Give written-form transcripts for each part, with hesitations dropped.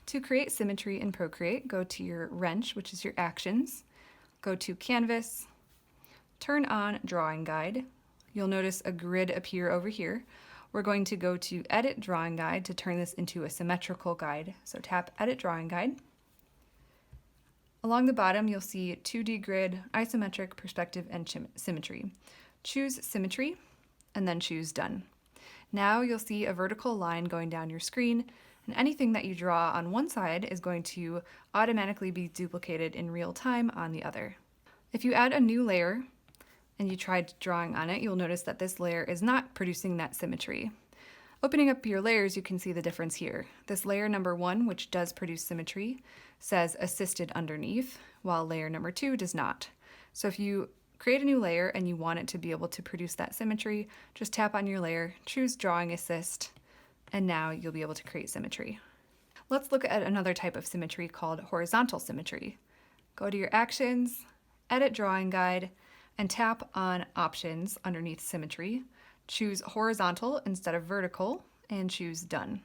To create symmetry in Procreate, go to your wrench, which is your actions, go to Canvas, turn on Drawing Guide. You'll notice a grid appear over here. We're going to go to Edit Drawing Guide to turn this into a symmetrical guide. So tap Edit Drawing Guide. Along the bottom, you'll see 2D grid, isometric, perspective, and symmetry. Choose Symmetry, and then choose Done. Now you'll see a vertical line going down your screen, and anything that you draw on one side is going to automatically be duplicated in real time on the other. If you add a new layer and you tried drawing on it, you'll notice that this layer is not producing that symmetry. Opening up your layers, you can see the difference here. This layer number 1, which does produce symmetry, says assisted underneath, while layer number 2 does not. So if you create a new layer and you want it to be able to produce that symmetry, just tap on your layer, choose Drawing Assist, and now you'll be able to create symmetry. Let's look at another type of symmetry called horizontal symmetry. Go to your Actions, Edit Drawing Guide, and tap on Options underneath Symmetry. Choose Horizontal instead of Vertical, and choose Done.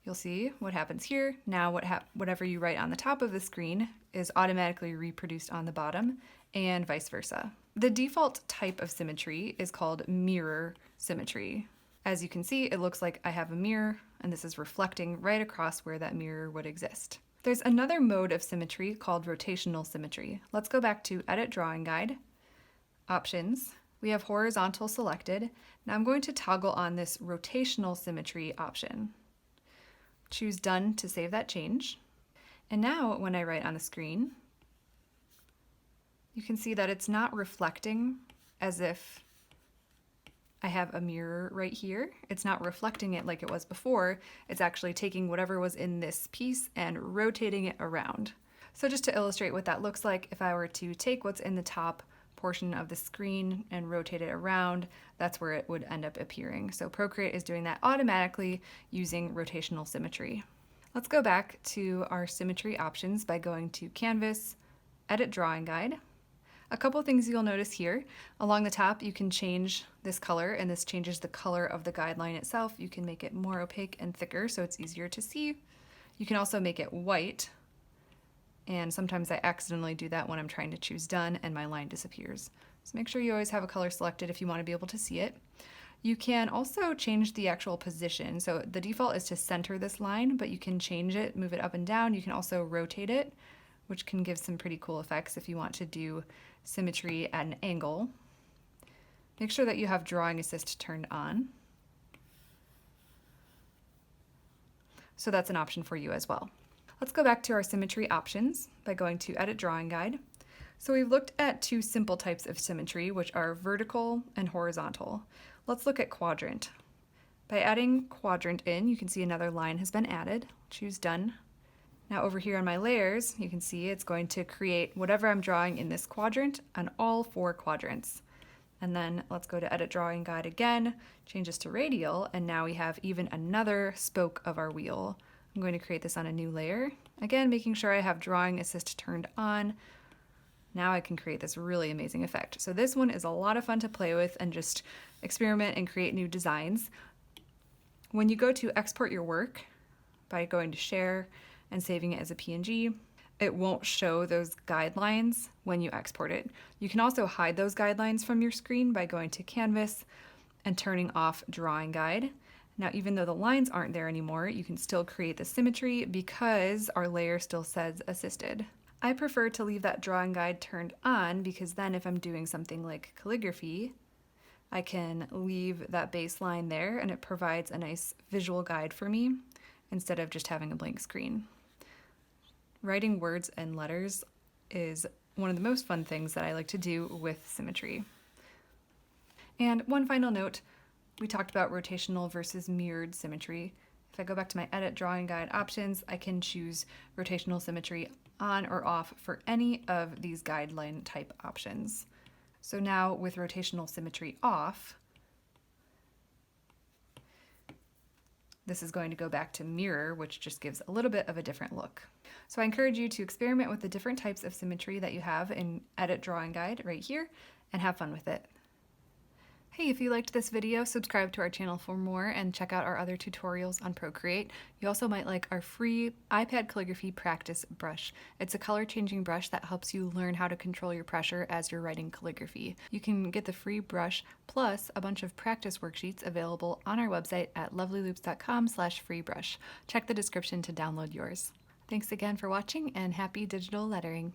You'll see what happens here. Now whatever you write on the top of the screen is automatically reproduced on the bottom, and vice versa. The default type of symmetry is called mirror symmetry. As you can see, it looks like I have a mirror, and this is reflecting right across where that mirror would exist. There's another mode of symmetry called rotational symmetry. Let's go back to Edit Drawing Guide, Options. We have horizontal selected. Now I'm going to toggle on this rotational symmetry option. Choose Done to save that change. And now when I write on the screen, you can see that it's not reflecting as if I have a mirror right here. It's not reflecting it like it was before. It's actually taking whatever was in this piece and rotating it around. So just to illustrate what that looks like, if I were to take what's in the top portion of the screen and rotate it around, that's where it would end up appearing. So Procreate is doing that automatically using rotational symmetry. Let's go back to our symmetry options by going to Canvas, Edit Drawing Guide. A couple things you'll notice here. Along the top, you can change this color, and this changes the color of the guideline itself. You can make it more opaque and thicker so it's easier to see. You can also make it white, and sometimes I accidentally do that when I'm trying to choose Done and my line disappears. So make sure you always have a color selected if you want to be able to see it. You can also change the actual position. So the default is to center this line, but you can change it, move it up and down. You can also rotate it, which can give some pretty cool effects if you want to do symmetry at an angle. Make sure that you have Drawing Assist turned on. So that's an option for you as well. Let's go back to our symmetry options by going to Edit Drawing Guide. So we've looked at two simple types of symmetry, which are vertical and horizontal. Let's look at Quadrant. By adding Quadrant in, you can see another line has been added. Choose Done. Now over here on my layers, you can see it's going to create whatever I'm drawing in this quadrant on all 4 quadrants. And then let's go to Edit Drawing Guide again, change this to Radial, and now we have even another spoke of our wheel. I'm going to create this on a new layer. Again, making sure I have Drawing Assist turned on. Now I can create this really amazing effect. So this one is a lot of fun to play with and just experiment and create new designs. When you go to export your work by going to Share and saving it as a PNG, it won't show those guidelines when you export it. You can also hide those guidelines from your screen by going to Canvas and turning off Drawing Guide. Now, even though the lines aren't there anymore, you can still create the symmetry because our layer still says assisted. I prefer to leave that drawing guide turned on because then if I'm doing something like calligraphy, I can leave that baseline there and it provides a nice visual guide for me instead of just having a blank screen. Writing words and letters is one of the most fun things that I like to do with symmetry. And one final note, we talked about rotational versus mirrored symmetry. If I go back to my Edit Drawing Guide options, I can choose rotational symmetry on or off for any of these guideline type options. So now with rotational symmetry off, this is going to go back to mirror, which just gives a little bit of a different look. So I encourage you to experiment with the different types of symmetry that you have in Edit Drawing Guide right here and have fun with it. Hey, if you liked this video, subscribe to our channel for more and check out our other tutorials on Procreate. You also might like our free iPad calligraphy practice brush. It's a color changing brush that helps you learn how to control your pressure as you're writing calligraphy. You can get the free brush plus a bunch of practice worksheets available on our website at lovelyloops.com/freebrush. Check the description to download yours. Thanks again for watching and happy digital lettering.